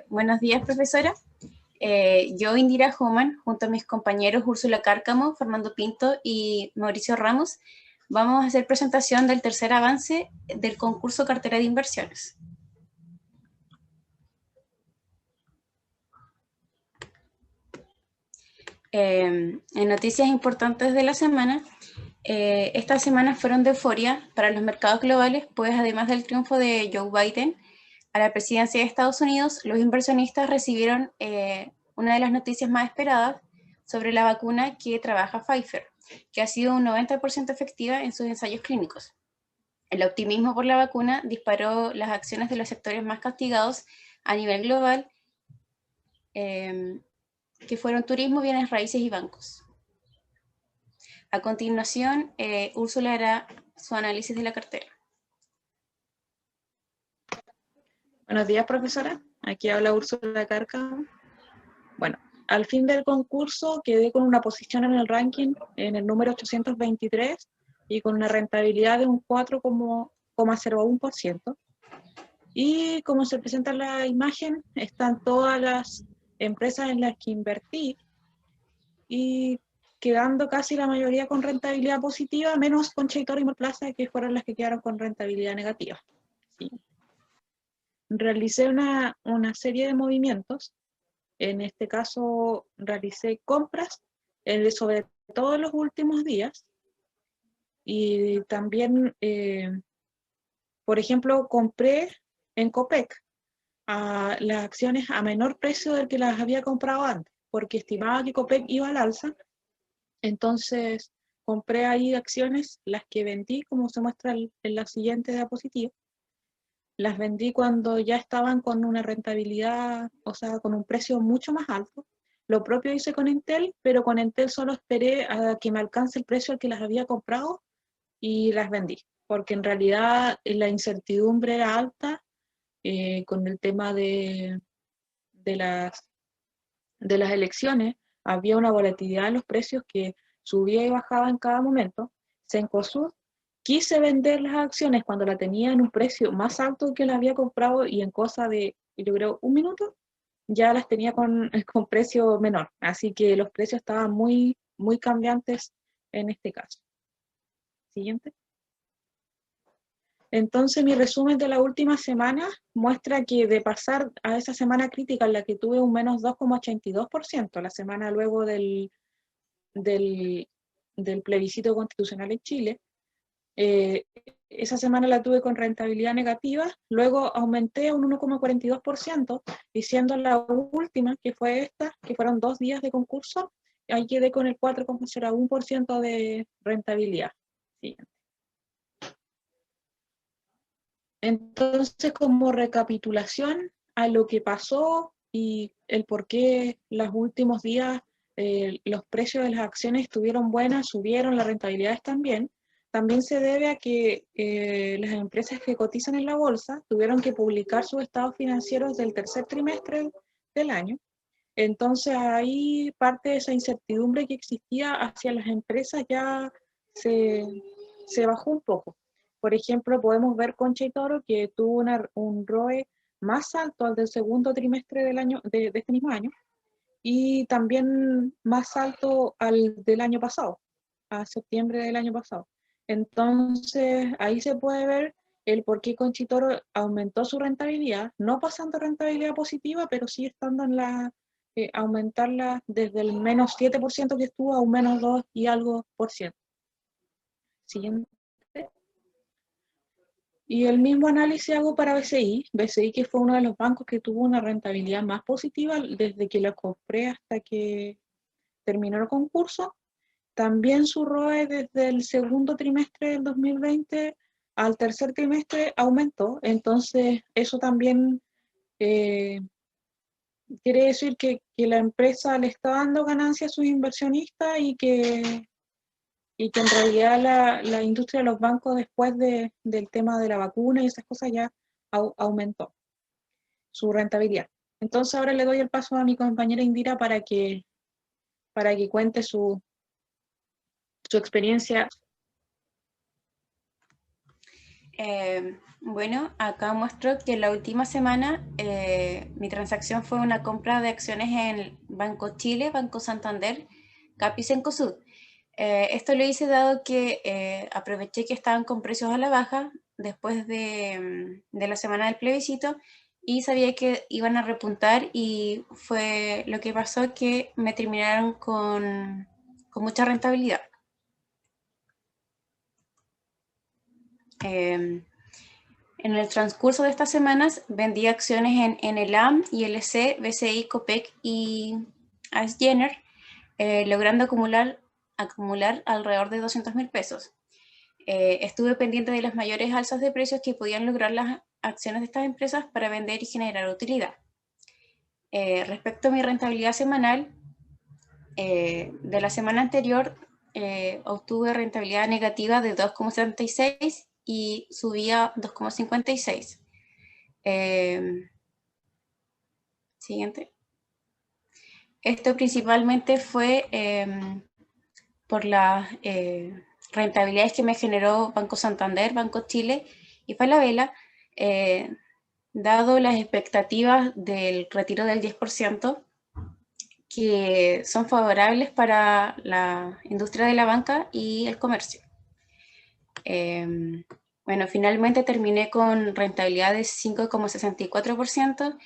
Buenos días, profesora. Yo, Indira Homan, junto a mis compañeros Úrsula Cárcamo, Fernando Pinto y Mauricio Ramos, vamos a hacer presentación del tercer avance del concurso Cartera de Inversiones. En noticias importantes de la semana, estas semanas fueron de euforia para los mercados globales, pues además del triunfo de Joe Biden a la presidencia de Estados Unidos, los inversionistas recibieron una de las noticias más esperadas sobre la vacuna que trabaja Pfizer, que ha sido un 90% efectiva en sus ensayos clínicos. El optimismo por la vacuna disparó las acciones de los sectores más castigados a nivel global, que fueron turismo, bienes raíces y bancos. A continuación, Úrsula hará su análisis de la cartera. Buenos días, profesora. Aquí habla Úrsula Cárcamo. Bueno, al fin del concurso quedé con una posición en el ranking en el número 823 y con una rentabilidad de un 4,01%. Y como se presenta en la imagen, están todas las empresas en las que invertí y quedando casi la mayoría con rentabilidad positiva, menos Concha y Toro y Mallplaza, que fueron las que quedaron con rentabilidad negativa. Sí. Realicé una serie de movimientos. En este caso realicé compras sobre todo en los últimos días y también, por ejemplo, compré en Copec las acciones a menor precio del que las había comprado antes, porque estimaba que Copec iba al alza. Entonces compré ahí acciones, las que vendí, como se muestra en la siguiente diapositiva. Las vendí cuando ya estaban con una rentabilidad, o sea, con un precio mucho más alto. Lo propio hice con Entel, pero con Entel solo esperé a que me alcance el precio al que las había comprado y las vendí, porque en realidad la incertidumbre era alta con el tema de las elecciones. Había una volatilidad en los precios que subía y bajaba en cada momento. Cencosud, quise vender las acciones cuando la tenía en un precio más alto que la había comprado y en cosa de, yo creo, un minuto, ya las tenía con precio menor. Así que los precios estaban muy, muy cambiantes en este caso. Siguiente. Entonces mi resumen de la última semana muestra que de pasar a esa semana crítica en la que tuve un menos 2,82%, la semana luego del plebiscito constitucional en Chile, esa semana la tuve con rentabilidad negativa, luego aumenté a un 1,42%, y siendo la última, que fue esta, que fueron 2 días de concurso, ahí quedé con el 4,01% de rentabilidad. Siguiente. Entonces, como recapitulación a lo que pasó y el por qué los últimos días los precios de las acciones estuvieron buenas, subieron, las rentabilidades también se debe a que las empresas que cotizan en la bolsa tuvieron que publicar sus estados financieros del tercer trimestre del año. Entonces ahí parte de esa incertidumbre que existía hacia las empresas ya se bajó un poco. Por ejemplo, podemos ver Concha y Toro, que tuvo un ROE más alto al del segundo trimestre del año, de este mismo año, y también más alto al del año pasado, a septiembre del año pasado. Entonces, ahí se puede ver el por qué Concha y Toro aumentó su rentabilidad, no pasando rentabilidad positiva, pero sí estando en aumentarla desde el menos 7% que estuvo a un menos 2 y algo por ciento. Siguiente. Y el mismo análisis hago para BCI, que fue uno de los bancos que tuvo una rentabilidad más positiva desde que lo compré hasta que terminó el concurso. También su ROE desde el segundo trimestre del 2020 al tercer trimestre aumentó, entonces eso también quiere decir que la empresa le está dando ganancias a sus inversionistas y que en realidad la industria de los bancos después del tema de la vacuna y esas cosas ya aumentó su rentabilidad. Entonces ahora le doy el paso a mi compañera Indira para que cuente su experiencia. Bueno, acá muestro que la última semana mi transacción fue una compra de acciones en Banco Chile, Banco Santander, Capi y Cencosud. Esto lo hice dado que aproveché que estaban con precios a la baja después de la semana del plebiscito y sabía que iban a repuntar y fue lo que pasó que me terminaron con mucha rentabilidad. En el transcurso de estas semanas vendí acciones en Elam, ILC, BCI, Copec y ASGener, logrando acumular alrededor de 200.000 pesos. Estuve pendiente de las mayores alzas de precios que podían lograr las acciones de estas empresas para vender y generar utilidad. Respecto a mi rentabilidad semanal, de la semana anterior obtuve rentabilidad negativa de 2,76 y subía 2,56. Siguiente. Esto principalmente fue por las rentabilidades que me generó Banco Santander, Banco Chile y Falabella, dado las expectativas del retiro del 10%, que son favorables para la industria de la banca y el comercio. Bueno, finalmente terminé con rentabilidad de 5,64%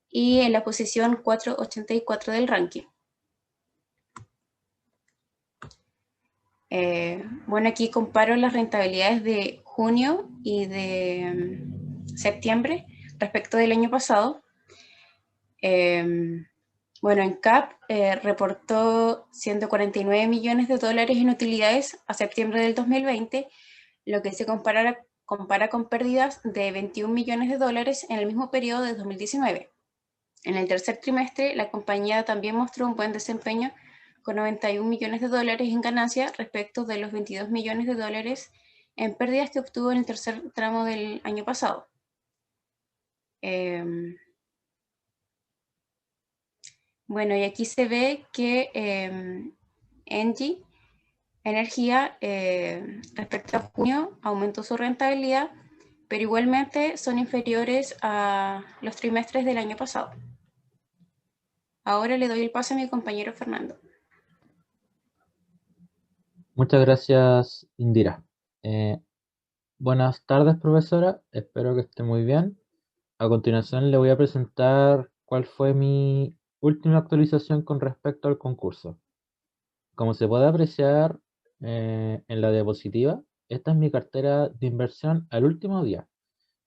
y en la posición 484 del ranking. Bueno, aquí comparo las rentabilidades de junio y de septiembre respecto del año pasado. Bueno, en CAP reportó 149 millones de dólares en utilidades a septiembre del 2020, lo que se compara con pérdidas de 21 millones de dólares en el mismo periodo de 2019. En el tercer trimestre, la compañía también mostró un buen desempeño con 91 millones de dólares en ganancia respecto de los 22 millones de dólares en pérdidas que obtuvo en el tercer tramo del año pasado. Bueno, y aquí se ve que Engie Energía respecto a junio aumentó su rentabilidad, pero igualmente son inferiores a los trimestres del año pasado. Ahora le doy el paso a mi compañero Fernando. Muchas gracias, Indira. Buenas tardes, profesora. Espero que esté muy bien. A continuación le voy a presentar cuál fue mi última actualización con respecto al concurso. Como se puede apreciar en la diapositiva, esta es mi cartera de inversión al último día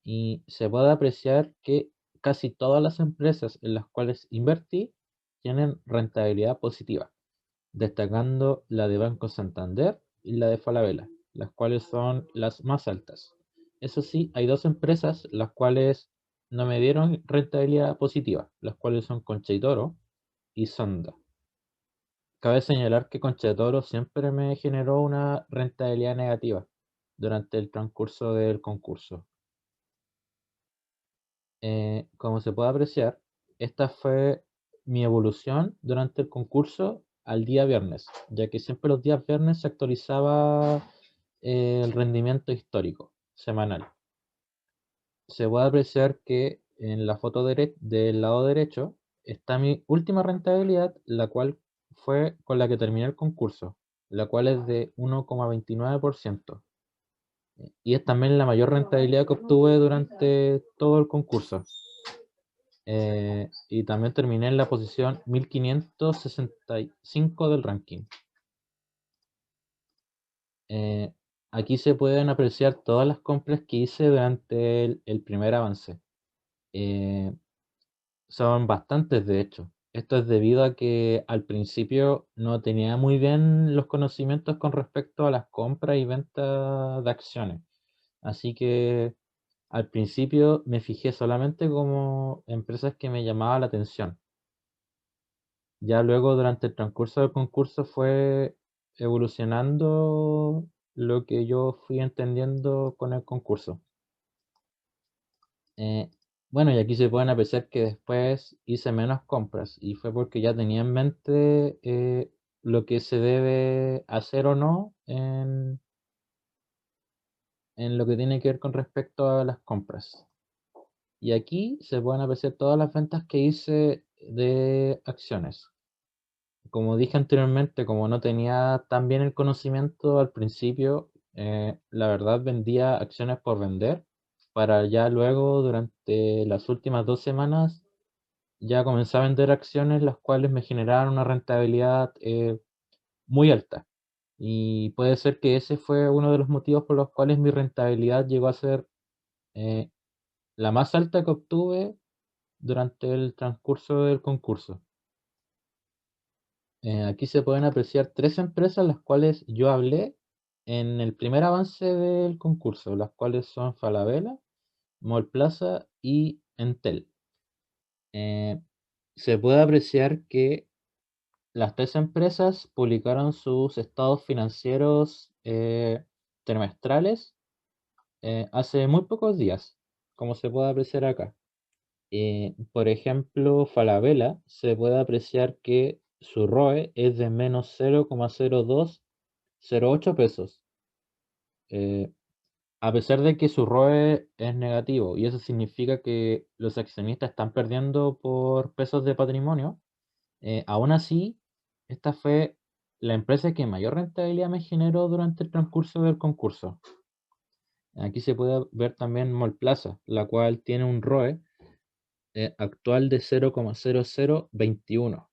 y se puede apreciar que casi todas las empresas en las cuales invertí tienen rentabilidad positiva, destacando la de Banco Santander y la de Falabella, las cuales son las más altas. Eso sí, hay dos empresas las cuales no me dieron rentabilidad positiva, las cuales son Concha y Toro y Sonda. Cabe señalar que Concha de Toro siempre me generó una rentabilidad negativa durante el transcurso del concurso. Como se puede apreciar, esta fue mi evolución durante el concurso al día viernes, ya que siempre los días viernes se actualizaba el rendimiento histórico semanal. Se puede apreciar que en la foto del lado derecho está mi última rentabilidad, la cual fue con la que terminé el concurso, la cual es de 1,29%. Y es también la mayor rentabilidad que obtuve durante todo el concurso. Y también terminé en la posición 1565 del ranking. Aquí se pueden apreciar todas las compras que hice durante el primer avance. Son bastantes, de hecho. Esto es debido a que al principio no tenía muy bien los conocimientos con respecto a las compras y ventas de acciones. Así que al principio me fijé solamente como empresas que me llamaban la atención. Ya luego durante el transcurso del concurso fue evolucionando lo que yo fui entendiendo con el concurso. Bueno, y aquí se pueden apreciar que después hice menos compras y fue porque ya tenía en mente lo que se debe hacer o no en lo que tiene que ver con respecto a las compras. Y aquí se pueden apreciar todas las ventas que hice de acciones. Como dije anteriormente, como no tenía tan bien el conocimiento al principio, la verdad vendía acciones por vender, para ya luego, durante las últimas 2 semanas, ya comencé a vender acciones las cuales me generaron una rentabilidad muy alta. Y puede ser que ese fue uno de los motivos por los cuales mi rentabilidad llegó a ser eh, la más alta que obtuve durante el transcurso del concurso. Aquí se pueden apreciar 3 empresas las cuales yo hablé en el primer avance del concurso, las cuales son Falabella, Mallplaza y Entel. Eh, Se puede apreciar que las 3 empresas publicaron sus estados financieros trimestrales hace muy pocos días, como se puede apreciar acá. Por ejemplo, Falabella se puede apreciar que su ROE es de menos 0,0208 pesos. Eh, a pesar de que su ROE es negativo, y eso significa que los accionistas están perdiendo por pesos de patrimonio, aún así, esta fue la empresa que mayor rentabilidad me generó durante el transcurso del concurso. Aquí se puede ver también Mallplaza, la cual tiene un ROE actual de 0,0021.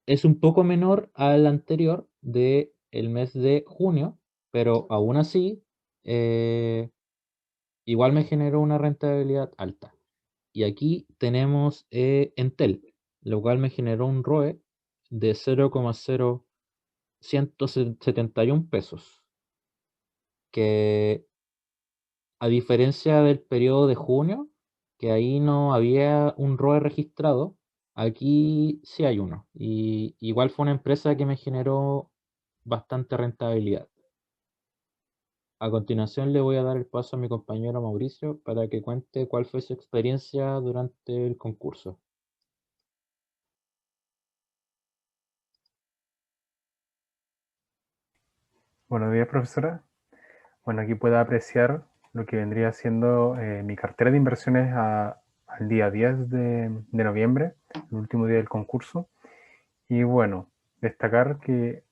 Es un poco menor al anterior del mes de junio, pero aún así, eh, igual me generó una rentabilidad alta. Y aquí tenemos Entel, lo cual me generó un ROE de 0,0171 pesos, que a diferencia del periodo de junio, que ahí no había un ROE registrado, aquí sí hay uno. Y igual fue una empresa que me generó bastante rentabilidad. A continuación le voy a dar el paso a mi compañero Mauricio para que cuente cuál fue su experiencia durante el concurso. Buenos días, profesora. Bueno, aquí puede apreciar lo que vendría siendo mi cartera de inversiones al día 10 de noviembre, el último día del concurso. Y bueno, destacar que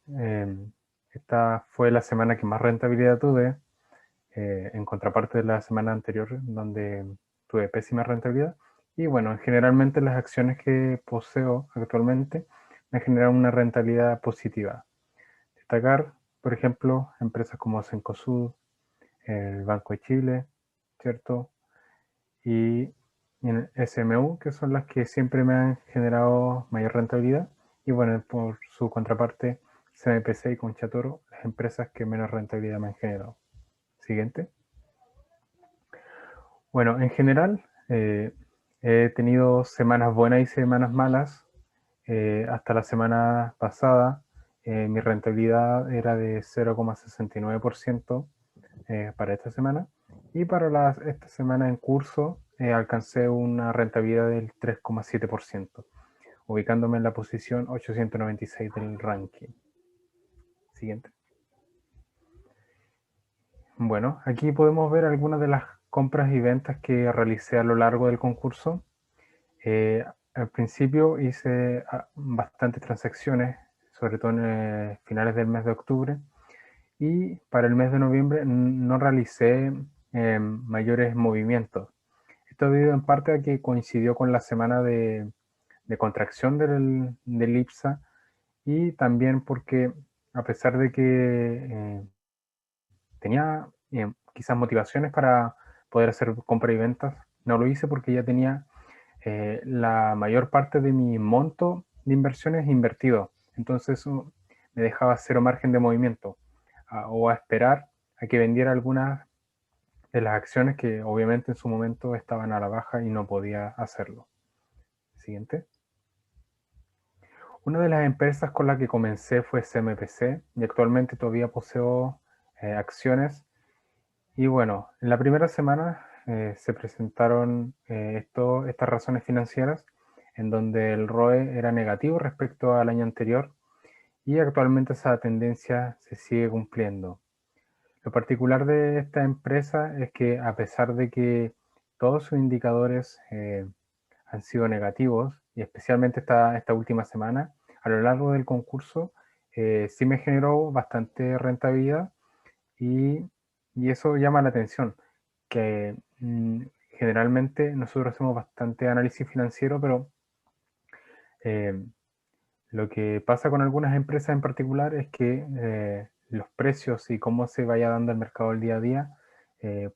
esta fue la semana que más rentabilidad tuve, en contraparte de la semana anterior, donde tuve pésima rentabilidad. Y bueno, generalmente las acciones que poseo actualmente me generan una rentabilidad positiva. Destacar, por ejemplo, empresas como Cencosud, el Banco de Chile, ¿cierto? Y en SMU, que son las que siempre me han generado mayor rentabilidad. Y bueno, por su contraparte, CMPC y Conchatoro, las empresas que menos rentabilidad me han generado. Siguiente. Bueno, en general, he tenido semanas buenas y semanas malas. Hasta la semana pasada, mi rentabilidad era de 0,69% para esta semana. Y para esta semana en curso alcancé una rentabilidad del 3,7%, ubicándome en la posición 896 del ranking. Siguiente. Bueno, aquí podemos ver algunas de las compras y ventas que realicé a lo largo del concurso. Al principio hice bastantes transacciones, sobre todo en finales del mes de octubre, y para el mes de noviembre no realicé mayores movimientos. Esto debido en parte a que coincidió con la semana de contracción del IPSA, y también porque, a pesar de que tenía quizás motivaciones para poder hacer compra y ventas, no lo hice porque ya tenía la mayor parte de mi monto de inversiones invertido. Entonces eso me dejaba cero margen de movimiento, o a esperar a que vendiera algunas de las acciones que obviamente en su momento estaban a la baja y no podía hacerlo. Siguiente. Una de las empresas con la que comencé fue CMPC, y actualmente todavía poseo acciones. Y bueno, en la primera semana se presentaron estas razones financieras, en donde el ROE era negativo respecto al año anterior, y actualmente esa tendencia se sigue cumpliendo. Lo particular de esta empresa es que a pesar de que todos sus indicadores han sido negativos, y especialmente esta última semana, a lo largo del concurso sí me generó bastante rentabilidad y eso llama la atención, que generalmente nosotros hacemos bastante análisis financiero, pero lo que pasa con algunas empresas en particular es que los precios y cómo se vaya dando el mercado el día a día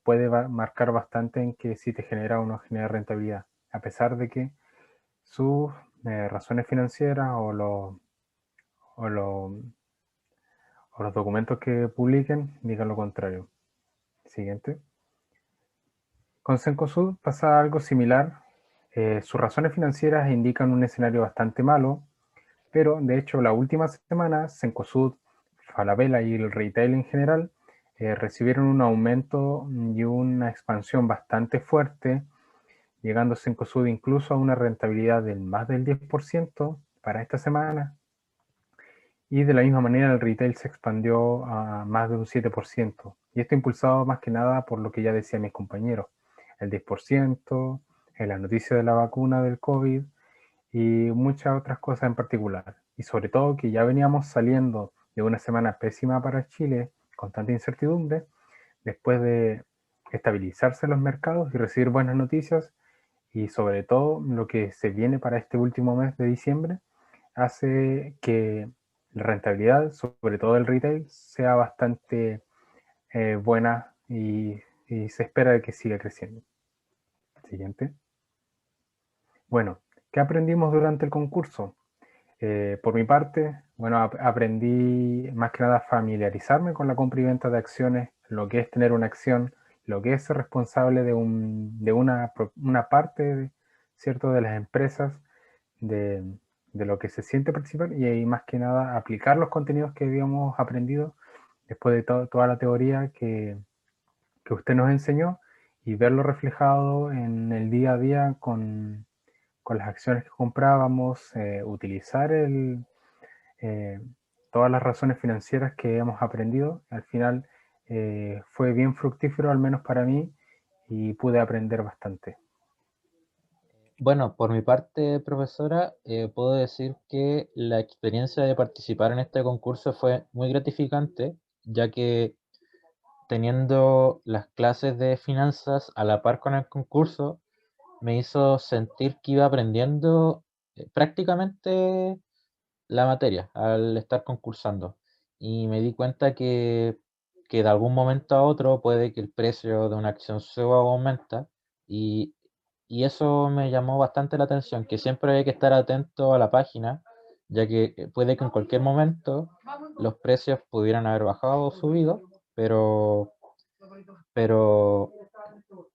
puede marcar bastante en que si te genera o no genera rentabilidad, a pesar de que sus razones financieras o los documentos que publiquen digan lo contrario. Siguiente. Con Cencosud pasa algo similar. Sus razones financieras indican un escenario bastante malo, pero de hecho la última semana Cencosud, Falabella y el retail en general recibieron un aumento y una expansión bastante fuerte, llegando Cencosud incluso a una rentabilidad del más del 10% para esta semana. Y de la misma manera el retail se expandió a más de un 7%. Y esto impulsado más que nada por lo que ya decían mis compañeros. El 10%, la noticia de la vacuna del COVID y muchas otras cosas en particular. Y sobre todo que ya veníamos saliendo de una semana pésima para Chile, con tanta incertidumbre, después de estabilizarse los mercados y recibir buenas noticias, y sobre todo lo que se viene para este último mes de diciembre, hace que la rentabilidad, sobre todo del retail, sea bastante buena y se espera que siga creciendo. Siguiente. Bueno, ¿qué aprendimos durante el concurso? Por mi parte, bueno, aprendí más que nada a familiarizarme con la compra y venta de acciones, lo que es tener una acción, lo que es ser responsable de una parte, ¿cierto?, de las empresas, de lo que se siente participar y ahí más que nada aplicar los contenidos que habíamos aprendido después de toda la teoría que usted nos enseñó y verlo reflejado en el día a día con las acciones que comprábamos, utilizar todas las razones financieras que hemos aprendido. Al final fue bien fructífero, al menos para mí, y pude aprender bastante. Bueno, por mi parte, profesora, puedo decir que la experiencia de participar en este concurso fue muy gratificante, ya que teniendo las clases de finanzas a la par con el concurso, me hizo sentir que iba aprendiendo prácticamente la materia al estar concursando. Y me di cuenta que de algún momento a otro puede que el precio de una acción suba o aumenta, y, y eso me llamó bastante la atención, que siempre hay que estar atento a la página, ya que puede que en cualquier momento los precios pudieran haber bajado o subido, pero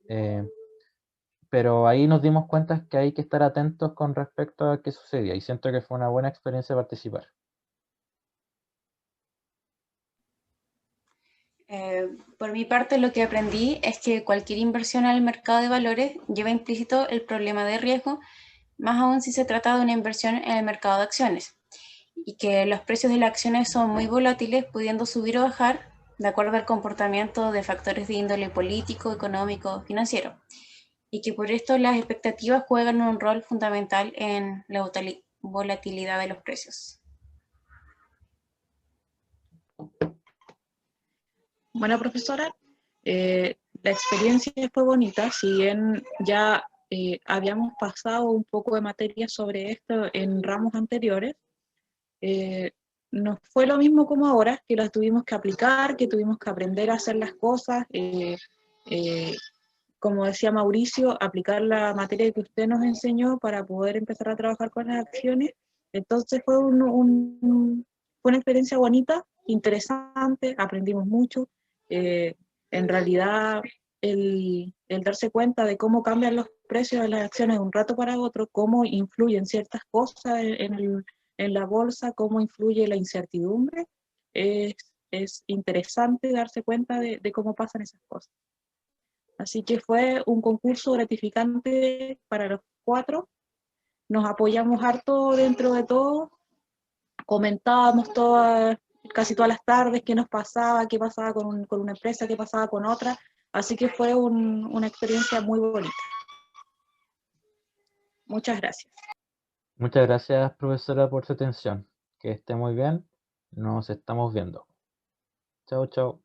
eh, pero ahí nos dimos cuenta que hay que estar atentos con respecto a qué sucedía, y siento que fue una buena experiencia participar. Por mi parte, lo que aprendí es que cualquier inversión al mercado de valores lleva implícito el problema de riesgo, más aún si se trata de una inversión en el mercado de acciones, y que los precios de las acciones son muy volátiles, pudiendo subir o bajar de acuerdo al comportamiento de factores de índole político, económico, financiero, y que por esto las expectativas juegan un rol fundamental en la volatilidad de los precios. Bueno, profesora, la experiencia fue bonita, si bien ya habíamos pasado un poco de materia sobre esto en ramos anteriores, no fue lo mismo como ahora, que las tuvimos que aplicar, que tuvimos que aprender a hacer las cosas, como decía Mauricio, aplicar la materia que usted nos enseñó para poder empezar a trabajar con las acciones. Entonces fue fue una experiencia bonita, interesante, aprendimos mucho. En realidad, el darse cuenta de cómo cambian los precios de las acciones de un rato para otro, cómo influyen ciertas cosas en la bolsa, cómo influye la incertidumbre, es interesante darse cuenta de cómo pasan esas cosas. Así que fue un concurso gratificante para los 4. Nos apoyamos harto dentro de todo, comentábamos todas casi todas las tardes qué nos pasaba, qué pasaba con una empresa, qué pasaba con otra. Así que fue una experiencia muy bonita. Muchas gracias. Muchas gracias, profesora, por su atención. Que esté muy bien. Nos estamos viendo. Chao, chao.